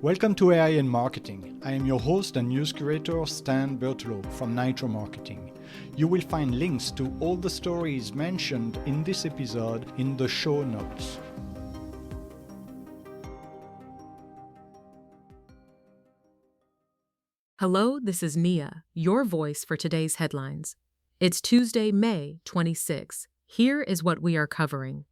Welcome to AI in Marketing. I am your host and news curator Stan Bertolo from Nitro Marketing. You will find links to all the stories mentioned in this episode in the show notes. Hello, this is Nia, your voice for today's headlines. It's Tuesday, May 26. Here is what we are covering.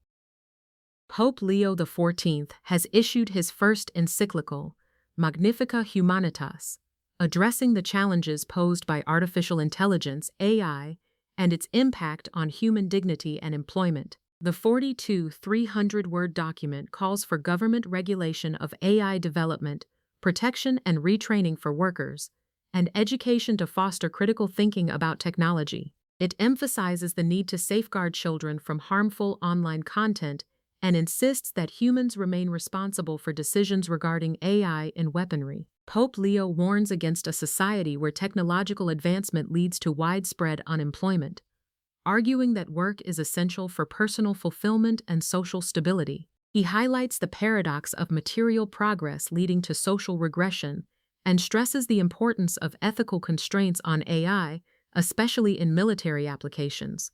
Pope Leo XIV has issued his first encyclical, Magnificat Humanitas, addressing the challenges posed by artificial intelligence, AI, and its impact on human dignity and employment. The 300-word document calls for government regulation of AI development, protection and retraining for workers, and education to foster critical thinking about technology. It emphasizes the need to safeguard children from harmful online content and insists that humans remain responsible for decisions regarding AI in weaponry. Pope Leo warns against a society where technological advancement leads to widespread unemployment, arguing that work is essential for personal fulfillment and social stability. He highlights the paradox of material progress leading to social regression and stresses the importance of ethical constraints on AI, especially in military applications.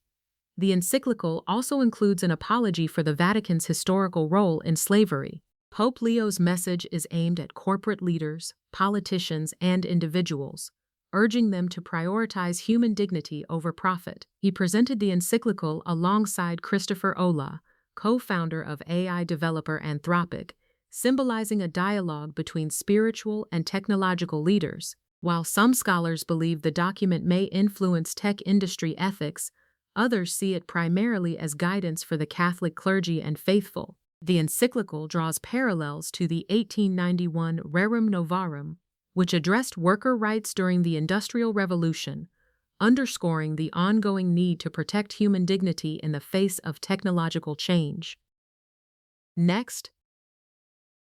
The encyclical also includes an apology for the Vatican's historical role in slavery. Pope Leo's message is aimed at corporate leaders, politicians, and individuals, urging them to prioritize human dignity over profit. He presented the encyclical alongside Christopher Olah, co-founder of AI developer Anthropic, symbolizing a dialogue between spiritual and technological leaders. While some scholars believe the document may influence tech industry ethics, others see it primarily as guidance for the Catholic clergy and faithful. The encyclical draws parallels to the 1891 Rerum Novarum, which addressed worker rights during the Industrial Revolution, underscoring the ongoing need to protect human dignity in the face of technological change. Next,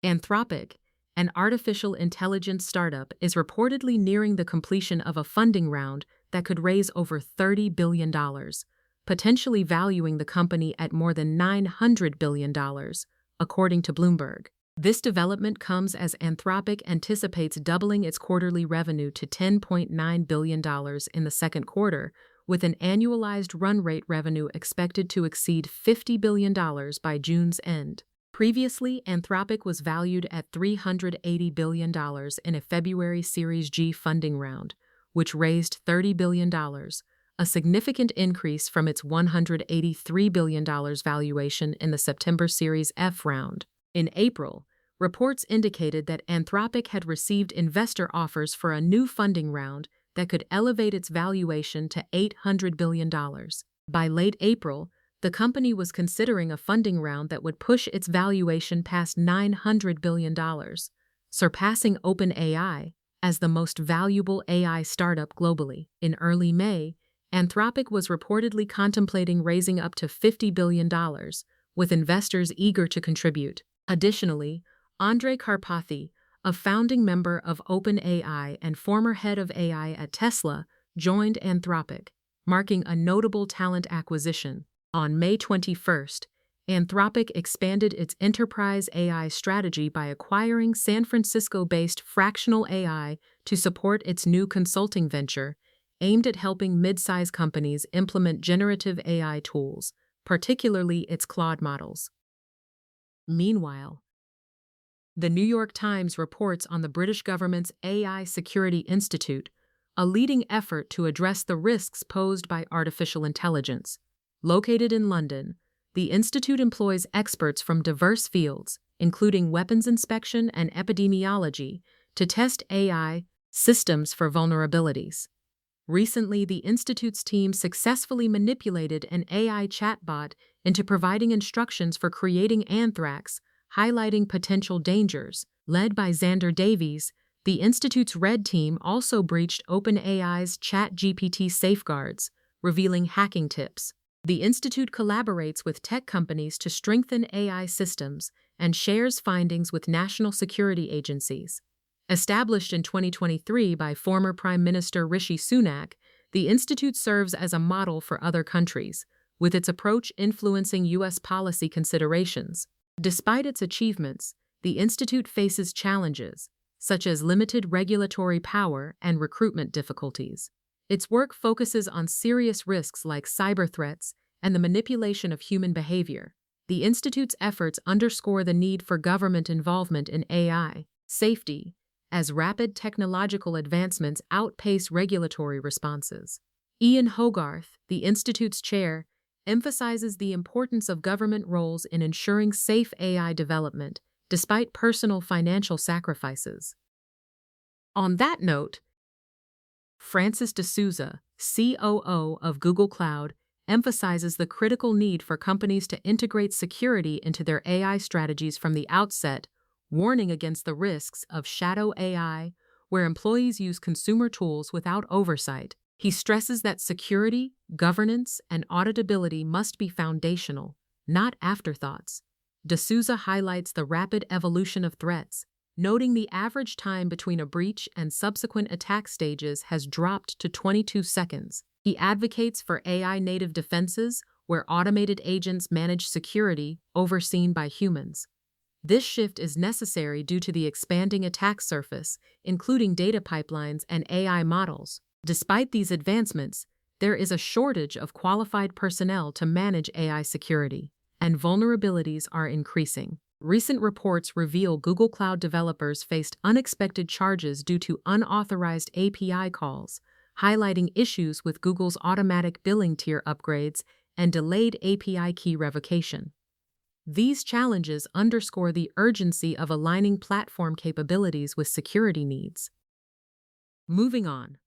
Anthropic, an artificial intelligence startup, is reportedly nearing the completion of a funding round that could raise over $30 billion. Potentially valuing the company at more than $900 billion, according to Bloomberg. This development comes as Anthropic anticipates doubling its quarterly revenue to $10.9 billion in the second quarter, with an annualized run rate revenue expected to exceed $50 billion by June's end. Previously, Anthropic was valued at $380 billion in a February Series G funding round, which raised $30 billion, a significant increase from its $183 billion valuation in the September Series F round. In April, reports indicated that Anthropic had received investor offers for a new funding round that could elevate its valuation to $800 billion. By late April, the company was considering a funding round that would push its valuation past $900 billion, surpassing OpenAI as the most valuable AI startup globally. In early May, Anthropic was reportedly contemplating raising up to $50 billion, with investors eager to contribute. Additionally, Andrej Karpathy, a founding member of OpenAI and former head of AI at Tesla, joined Anthropic, marking a notable talent acquisition. On May 21st, Anthropic expanded its enterprise AI strategy by acquiring San Francisco-based Fractional AI to support its new consulting venture, aimed at helping mid-size companies implement generative AI tools, particularly its Claude models. Meanwhile, the New York Times reports on the British government's AI Security Institute, a leading effort to address the risks posed by artificial intelligence. Located in London, the institute employs experts from diverse fields, including weapons inspection and epidemiology, to test AI systems for vulnerabilities. Recently, the Institute's team successfully manipulated an AI chatbot into providing instructions for creating anthrax, highlighting potential dangers. Led by Xander Davies, the Institute's Red Team also breached OpenAI's ChatGPT safeguards, revealing hacking tips. The Institute collaborates with tech companies to strengthen AI systems and shares findings with national security agencies. Established in 2023 by former Prime Minister Rishi Sunak, the Institute serves as a model for other countries, with its approach influencing U.S. policy considerations. Despite its achievements, the Institute faces challenges, such as limited regulatory power and recruitment difficulties. Its work focuses on serious risks like cyber threats and the manipulation of human behavior. The Institute's efforts underscore the need for government involvement in AI safety, as rapid technological advancements outpace regulatory responses. Ian Hogarth, the Institute's chair, emphasizes the importance of government roles in ensuring safe AI development, despite personal financial sacrifices. On that note, Francis D'Souza, COO of Google Cloud, emphasizes the critical need for companies to integrate security into their AI strategies from the outset, warning against the risks of shadow AI, where employees use consumer tools without oversight. He stresses that security, governance, and auditability must be foundational, not afterthoughts. D'Souza highlights the rapid evolution of threats, noting the average time between a breach and subsequent attack stages has dropped to 22 seconds. He advocates for AI-native defenses where automated agents manage security overseen by humans. This shift is necessary due to the expanding attack surface, including data pipelines and AI models. Despite these advancements, there is a shortage of qualified personnel to manage AI security, and vulnerabilities are increasing. Recent reports reveal Google Cloud developers faced unexpected charges due to unauthorized API calls, highlighting issues with Google's automatic billing tier upgrades and delayed API key revocation. These challenges underscore the urgency of aligning platform capabilities with security needs. Moving on.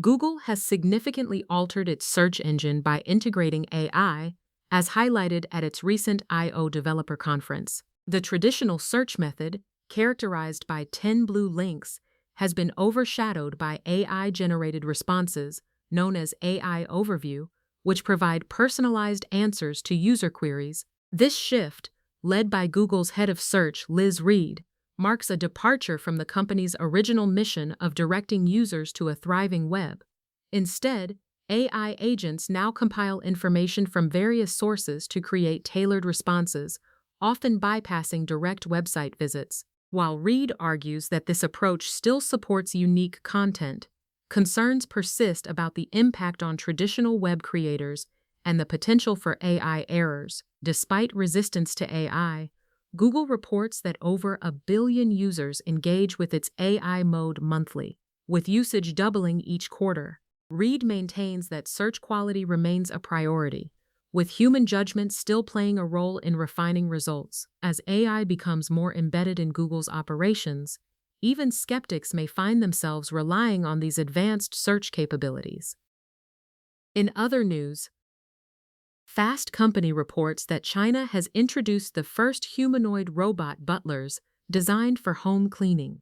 Google has significantly altered its search engine by integrating AI, as highlighted at its recent I/O Developer Conference. The traditional search method, characterized by 10 blue links, has been overshadowed by AI-generated responses, known as AI Overview, which provide personalized answers to user queries. This shift, led by Google's head of search, Liz Reed, marks a departure from the company's original mission of directing users to a thriving web. Instead, AI agents now compile information from various sources to create tailored responses, often bypassing direct website visits. While Reed argues that this approach still supports unique content, concerns persist about the impact on traditional web creators and the potential for AI errors. Despite resistance to AI, Google reports that over 1 billion users engage with its AI mode monthly, with usage doubling each quarter. Reed maintains that search quality remains a priority, with human judgment still playing a role in refining results. As AI becomes more embedded in Google's operations, even skeptics may find themselves relying on these advanced search capabilities. In other news, Fast Company reports that China has introduced the first humanoid robot butlers designed for home cleaning.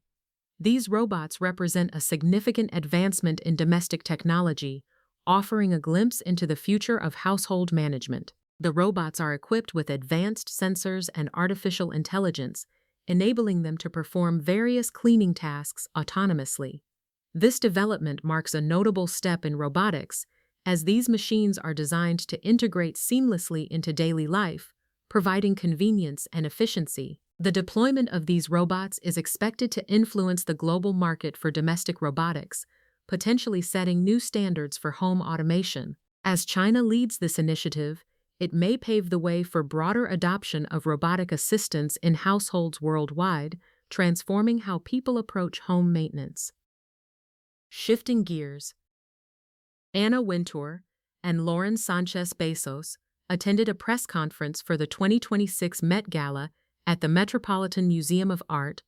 These robots represent a significant advancement in domestic technology, offering a glimpse into the future of household management. The robots are equipped with advanced sensors and artificial intelligence, enabling them to perform various cleaning tasks autonomously. This development marks a notable step in robotics, as these machines are designed to integrate seamlessly into daily life, providing convenience and efficiency. The deployment of these robots is expected to influence the global market for domestic robotics, potentially setting new standards for home automation. As China leads this initiative, it may pave the way for broader adoption of robotic assistants in households worldwide, transforming how people approach home maintenance. Shifting gears, Anna Wintour and Lauren Sanchez Bezos attended a press conference for the 2026 Met Gala at the Metropolitan Museum of Art,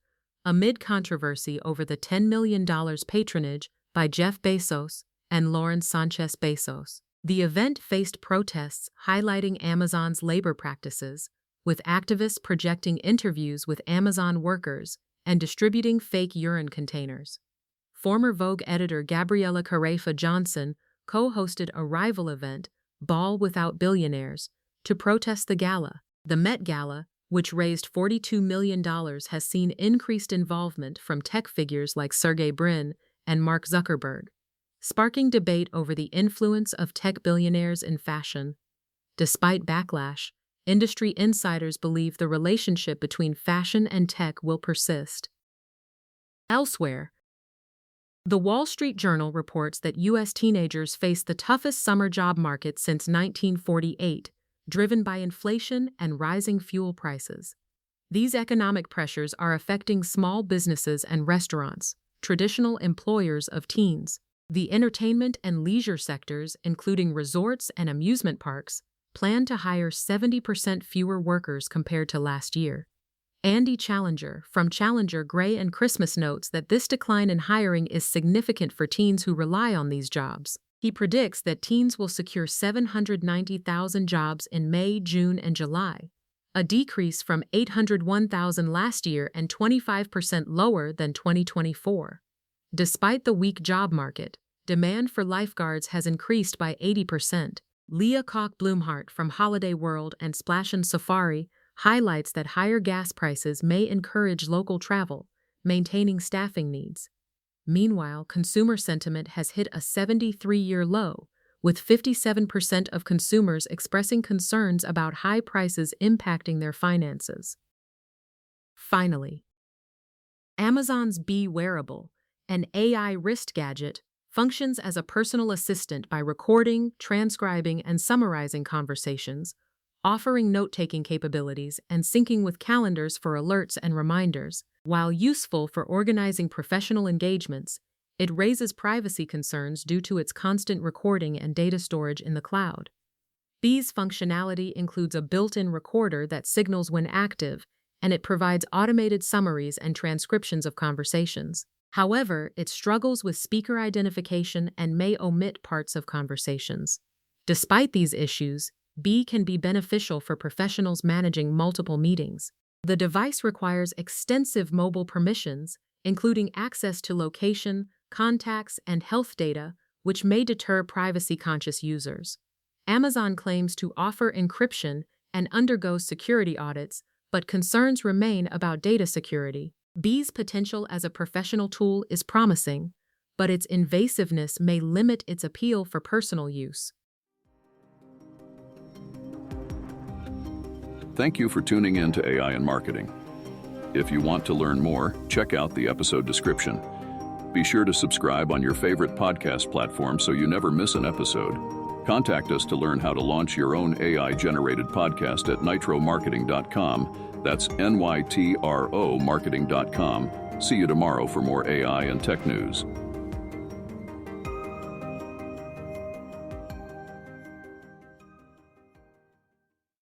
amid controversy over the $10 million patronage by Jeff Bezos and Lauren Sanchez Bezos. The event faced protests highlighting Amazon's labor practices, with activists projecting interviews with Amazon workers and distributing fake urine containers. Former Vogue editor Gabriella Carefa Johnson co-hosted a rival event, Ball Without Billionaires, to protest the gala. The Met Gala, which raised $42 million, has seen increased involvement from tech figures like Sergey Brin and Mark Zuckerberg, sparking debate over the influence of tech billionaires in fashion. Despite backlash, industry insiders believe the relationship between fashion and tech will persist. Elsewhere, the Wall Street Journal reports that U.S. teenagers face the toughest summer job market since 1948, driven by inflation and rising fuel prices. These economic pressures are affecting small businesses and restaurants, traditional employers of teens. The entertainment and leisure sectors, including resorts and amusement parks, plan to hire 70% fewer workers compared to last year. Andy Challenger from Challenger Gray and Christmas notes that this decline in hiring is significant for teens who rely on these jobs. He predicts that teens will secure 790,000 jobs in May, June, and July, a decrease from 801,000 last year and 25% lower than 2024. Despite the weak job market, demand for lifeguards has increased by 80%. Leah Koch-Blumhart from Holiday World and Splash and Safari highlights that higher gas prices may encourage local travel, maintaining staffing needs. Meanwhile, consumer sentiment has hit a 73-year low, with 57% of consumers expressing concerns about high prices impacting their finances. Finally, Amazon's Bee wearable, an AI wrist gadget, functions as a personal assistant by recording, transcribing, and summarizing conversations, offering note-taking capabilities and syncing with calendars for alerts and reminders. While useful for organizing professional engagements, it raises privacy concerns due to its constant recording and data storage in the cloud. Bee's functionality includes a built-in recorder that signals when active, and it provides automated summaries and transcriptions of conversations. However, it struggles with speaker identification and may omit parts of conversations. Despite these issues, Bee can be beneficial for professionals managing multiple meetings. The device requires extensive mobile permissions, including access to location, contacts, and health data, which may deter privacy-conscious users. Amazon claims to offer encryption and undergoes security audits, but concerns remain about data security. Bee's potential as a professional tool is promising, but its invasiveness may limit its appeal for personal use. Thank you for tuning in to AI in Marketing. If you want to learn more, check out the episode description. Be sure to subscribe on your favorite podcast platform so you never miss an episode. Contact us to learn how to launch your own AI-generated podcast at nitromarketing.com. That's NYTRO marketing.com. See you tomorrow for more AI and tech news.